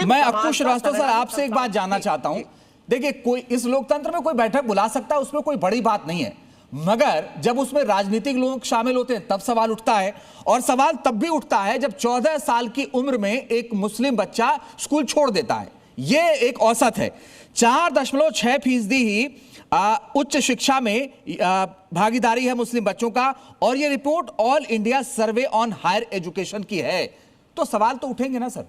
मैं अक्कू श्रीवास्तव सर आपसे एक बात जानना चाहता हूं। देखिए, कोई इस लोकतंत्र में कोई बैठक बुला सकता है, उसमें कोई बड़ी बात नहीं है, मगर जब उसमें राजनीतिक लोग शामिल होते हैं तब सवाल उठता है। और सवाल तब भी उठता है जब 14 साल की उम्र में एक मुस्लिम बच्चा स्कूल छोड़ देता है। यह एक औसत है। 4.6% ही उच्च शिक्षा में भागीदारी है मुस्लिम बच्चों का, और यह report all India survey on higher education की है। तो सवाल तो उठेंगे ना सर?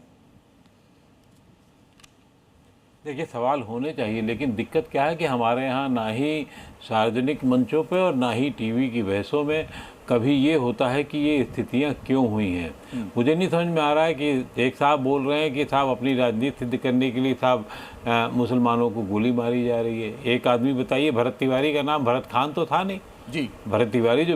देखिए, सवाल होने चाहिए, लेकिन दिक्कत क्या है कि हमारे यहाँ ना ही सार्वजनिक मंचों पे और ना ही टीवी की बहसों में कभी ये होता है कि ये स्थितियाँ क्यों हुई हैं। मुझे नहीं समझ में आ रहा है कि एक साहब बोल रहे हैं कि साहब अपनी राजनीति सिद्ध करने के लिए साहब मुसलमानों को गोली मारी जा रही है। एक आदमी बताइए, भरत तिवारी का नाम भरत खान तो था नहीं जी। भरत तिवारी जो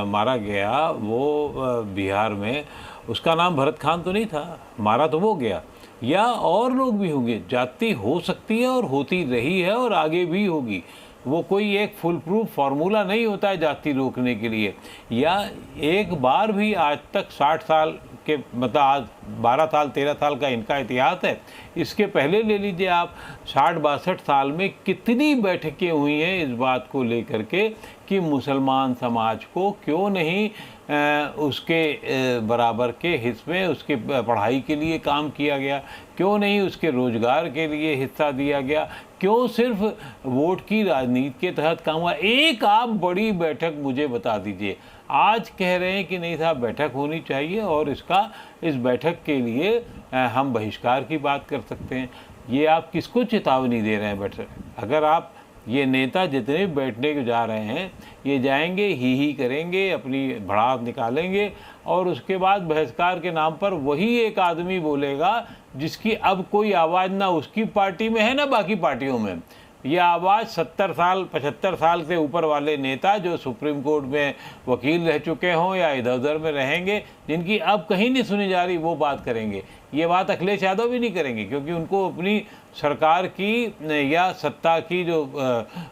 मारा गया वो बिहार में, उसका नाम भरत खान तो नहीं था, मारा तो वो गया। या और लोग भी होंगे। जाति हो सकती है और होती रही है और आगे भी होगी। वो कोई एक फुल प्रूफ फार्मूला नहीं होता है जाति रोकने के लिए। या एक बार भी आज तक 60 साल के, मतलब आज 12 साल 13 साल का इनका इतिहास है, इसके पहले ले लीजिए आप, 60-62 साल में कितनी बैठकें हुई हैं इस बात को लेकर के कि मुसलमान समाज को क्यों नहीं उसके बराबर के हिस्से में उसके पढ़ाई के लिए काम किया गया, क्यों नहीं उसके रोजगार के लिए हिस्सा दिया गया, क्यों सिर्फ वोट की राजनीति के तहत काम हुआ। एक आप बड़ी बैठक मुझे बता दीजिए। आज कह रहे हैं कि नहीं साहब बैठक होनी चाहिए और इस बैठक के लिए हम बहिष्कार की बात कर सकते हैं। ये आप किसको चेतावनी दे रहे हैं बैठक? अगर आप ये नेता जितने बैठने को जा रहे हैं, ये जाएंगे ही करेंगे, अपनी भड़ास निकालेंगे और उसके बाद बहिष्कार के नाम पर वही एक आदमी बोलेगा जिसकी अब कोई आवाज़ ना उसकी पार्टी में है ना बाकी पार्टियों में। यह आवाज़ 70 साल 75 साल से ऊपर वाले नेता जो सुप्रीम कोर्ट में वकील रह चुके हों या इधर उधर में रहेंगे, जिनकी अब कहीं नहीं सुनी जा रही, वो बात करेंगे। ये बात अखिलेश यादव भी नहीं करेंगे, क्योंकि उनको अपनी सरकार की या सत्ता की जो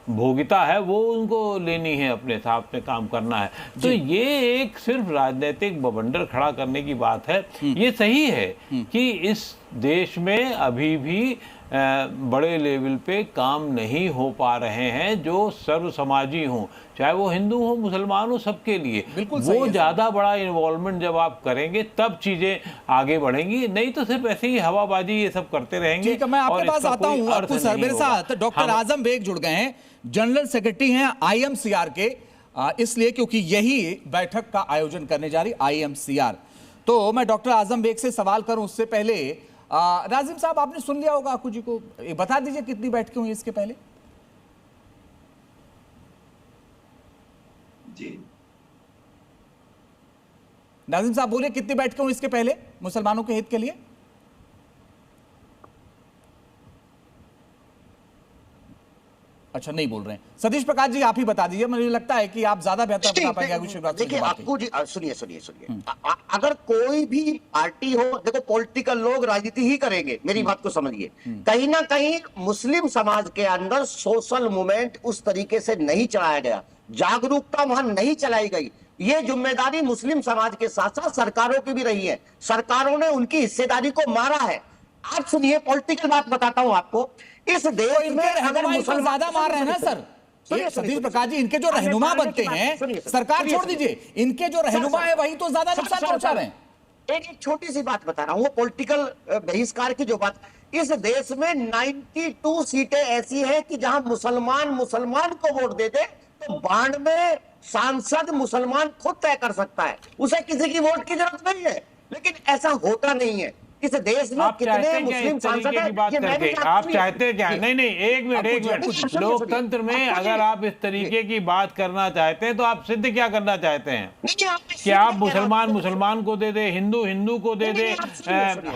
भोगिता है वो उनको लेनी है, अपने हिसाब से काम करना है। तो ये एक सिर्फ राजनीतिक बवंडर खड़ा करने की बात है। ये सही है कि इस देश में अभी भी बड़े लेवल पे काम नहीं हो पा रहे हैं जो सर्व समाजी हों, चाहे वो हिंदू हो मुसलमान हो, सबके लिए। वो ज़्यादा बड़ा इन्वॉल्वमेंट जब आप करेंगे तब चीज़ें आगे बढ़ेंगी, नहीं तो सिर्फ ऐसे ही हवाबाजी ये सब करते रहेंगे। ठीक है, मैं आपके पास आता हूं। आपको सर मेरे साथ डॉक्टर आजम बेग जुड़ गए हैं, जनरल सेक्रेटरी हैं IMCR के, इसलिए क्योंकि यही बैठक का आयोजन करने जा रही IMCR। तो मैं डॉक्टर आजम बेग से सवाल करूं उससे पहले राजिम साहब, आपने सुन लिया होगा अक्कू जी को, बता दीजिए कितनी बैठकें हुई इसके पहले? जी नाजिम साहब बोलिए, कितनी बैठकें हुई इसके पहले मुसलमानों के हित के लिए? अच्छा, नहीं बोल रहे हैं। सतीश प्रकाश जी, आप ही बता दीजिए, मुझे लगता है कि आप ज्यादा बेहतर बता पाएंगे। देखिए अक्कू जी, सुनिए अगर कोई भी पार्टी हो, देखो पॉलिटिकल लोग राजनीति ही करेंगे, मेरी बात को समझिए। कहीं ना कहीं मुस्लिम समाज के अंदर सोशल मूवमेंट उस तरीके से नहीं चलाया गया, जागरूकता वहां नहीं चलाई गई। ये जिम्मेदारी मुस्लिम समाज के साथ साथ सरकारों की भी रही है। सरकारों ने उनकी हिस्सेदारी को मारा है। आप सुनिए, पॉलिटिकल बात बताता हूं आपको। इस देश में अगर मुसलमान ज्यादा मार रहे हैं ना सर, सतीश प्रकाश जी, इनके जो रहनुमा बनते हैं, सरकार छोड़ दीजिए, इनके जो रहनुमा है वही तो ज्यादा नुकसान पहुंचा रहे हैं। एक छोटी सी बात बता रहा हूं, वो पॉलिटिकल बहिष्कार की जो बात, इस देश में 92 सीटें ऐसी हैं कि जहां मुसलमान को वोट देते तो 92 सांसद मुसलमान खुद तय कर सकता है, उसे किसी की वोट की जरूरत नहीं है। लेकिन ऐसा होता नहीं है इस देश में। कितने मुस्लिम सांसद हैं? आप चाहते क्या? नहीं, एक मिनट। लोकतंत्र में अगर आप इस तरीके की बात करना चाहते हैं तो आप सिद्ध क्या करना चाहते हैं? कि आप मुसलमान को दे दे, हिंदू को दे दे,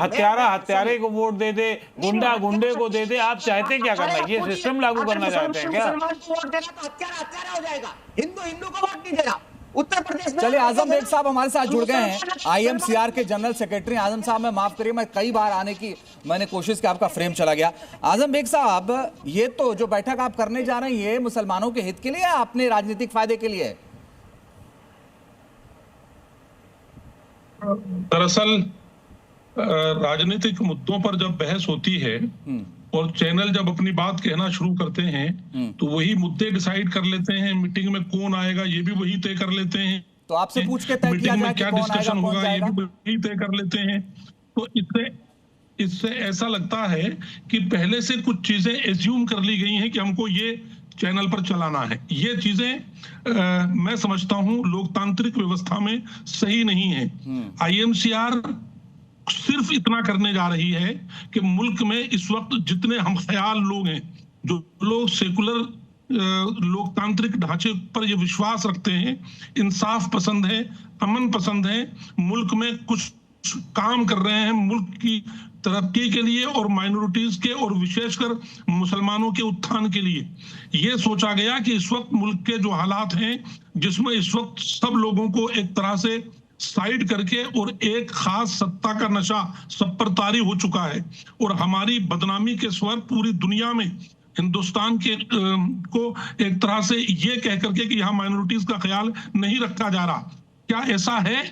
हत्यारे को वोट दे दे, गुंडे को दे दे? आप चाहते क्या करना? ये सिस्टम लागू करना चाहते हैं क्या? मुसलमान को वोट देगा तो हत्यारा हो जाएगा, हिंदू को वोट नहीं देगा। उत्तर प्रदेश में चलिए, आजम बेग साहब हमारे साथ जुड़ गए हैं, IMCR के जनरल सेक्रेटरी। आजम साहब, मैं माफ करिए, मैं कई बार आने की मैंने कोशिश की, आपका फ्रेम चला गया। आजम बेग साहब, ये तो जो बैठक आप करने जा रहे हैं, ये मुसलमानों के हित के लिए या अपने राजनीतिक फायदे के लिए? दरअसल राजनीतिक मुद्दों पर जब बहस होती है और चैनल जब अपनी बात कहना शुरू करते हैं तो वही मुद्दे डिसाइड कर लेते हैं, मीटिंग में कौन आएगा ये भी वही तय कर लेते हैं, तो आपसे पूछ के तय किया मीटिंग जाए में कि क्या कौन डिस्कशन आएगा, कौन होगा ये जाएगा? भी वही तय कर लेते हैं। तो इससे ऐसा लगता है कि पहले से कुछ चीजें एज्यूम कर ली गई हैं कि हमको ये चैनल पर चलाना है। ये चीजें मैं समझता हूं लोकतांत्रिक व्यवस्था में सही नहीं है। आईएमसीआर सिर्फ इतना करने जा रही है कि मुल्क में इस वक्त जितने हम ख्याल लोग हैं, जो लोग सेकुलर लोकतांत्रिक ढांचे पर ये विश्वास रखते हैं, इंसाफ पसंद है, अमन पसंद है, मुल्क में कुछ काम कर रहे हैं मुल्क की तरक्की के लिए और माइनॉरिटीज के और विशेषकर मुसलमानों के उत्थान के लिए। यह सोचा गया कि इस वक्त मुल्क के जो हालात हैं, जिसमें इस वक्त सब लोगों को एक तरह से साइड करके और एक खास सत्ता का नशा सब पर तारी हो चुका है और हमारी बदनामी के स्वर पूरी दुनिया में हिंदुस्तान के को एक तरह से ये कह करके कि यहाँ माइनॉरिटीज का ख्याल नहीं रखा जा रहा। क्या ऐसा है?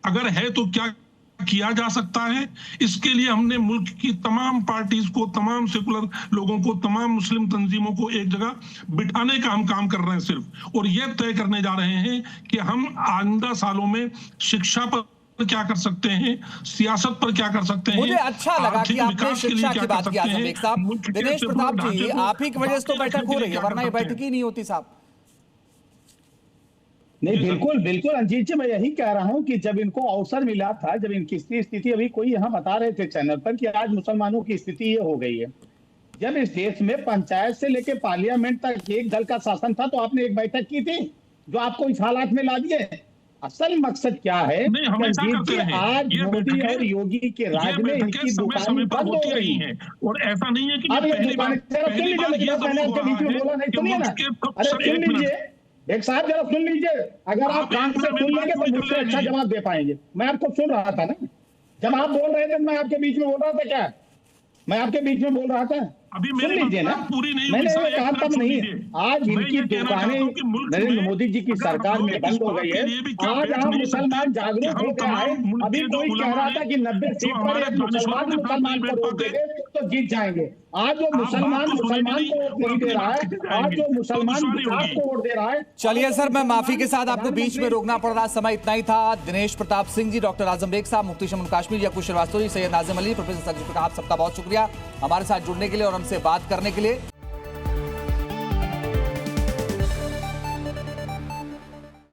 अगर है तो क्या किया जा सकता है? इसके लिए हमने मुल्क की तमाम पार्टीज को, तमाम सेकुलर लोगों को, तमाम मुस्लिम तंजीमों को एक जगह बिठाने का हम काम कर रहे हैं सिर्फ, और यह तय करने जा रहे हैं कि हम आइंदा सालों में शिक्षा पर क्या कर सकते हैं, सियासत पर क्या कर सकते हैं। मुझे अच्छा लगा कि आपने शिक्षा की बात की आजम बेग साहब। दिनेश प्रताप जी, आप ही की वजह से तो बैठक हो रही है, वरना ये बैठक ही नहीं होती साहब। नहीं, बिल्कुल बिल्कुल अंजीत जी, मैं यही कह रहा हूं कि जब इनको अवसर मिला था, जब इनकी स्थिति, अभी कोई यहाँ बता रहे थे चैनल पर कि आज मुसलमानों की स्थिति ये हो गई है। जब इस देश में पंचायत से लेकर पार्लियामेंट तक एक दल का शासन था, तो आपने एक बैठक की थी जो आपको इस हालात में ला दिए। असल मकसद क्या है? अंजीत जी, आज मोदी और योगी के राज में इनकी दुकानें बंद हो गई हैं और ऐसा नहीं है कि अब ये दुकानें, मैंने आपके बीच में बोला नहीं, सुनिए ना, अरे सुन लीजिए एक साहब, जरा सुन लीजिए। अगर आप कान से सुन लेंगे तो मुझसे अच्छा जवाब दे पाएंगे। मैं आपको सुन रहा था ना, जब आप बोल रहे थे मैं आपके बीच में बोल रहा था। क्या मैं आपके बीच में बोल रहा था? अभी सुन लीजिए ना, मैंने ये कहा तब नहीं। आज इनकी दुकानें नरेंद्र मोदी जी की सरकार में बंद हो गई है। आज हम मुसलमान जागरूक हो गए हैं। अभी कोई कह रहा था कि 90 सीट पर एक मुसलमान को वोट देंगे तो जीत जाएंगे। आज जो मुसलमान को वोट नहीं दे रहा है, आज जो मुसलमान विकास को वोट दे रहा है। चलिए सर, मैं माफी के साथ आपको बीच में रोकना पड़ रहा, समय इतना ही था। दिनेश प्रताप सिंह जी, डॉक्टर आजम बेग साहब, मुफ्ती जम्मू कश्मीर याकूब श्रीवास्तव जी, सैयद नाजिम अली, प्रोफेसर सजीफ, आप सबका बहुत शुक्रिया हमारे साथ जुड़ने के लिए और हमसे बात करने के लिए।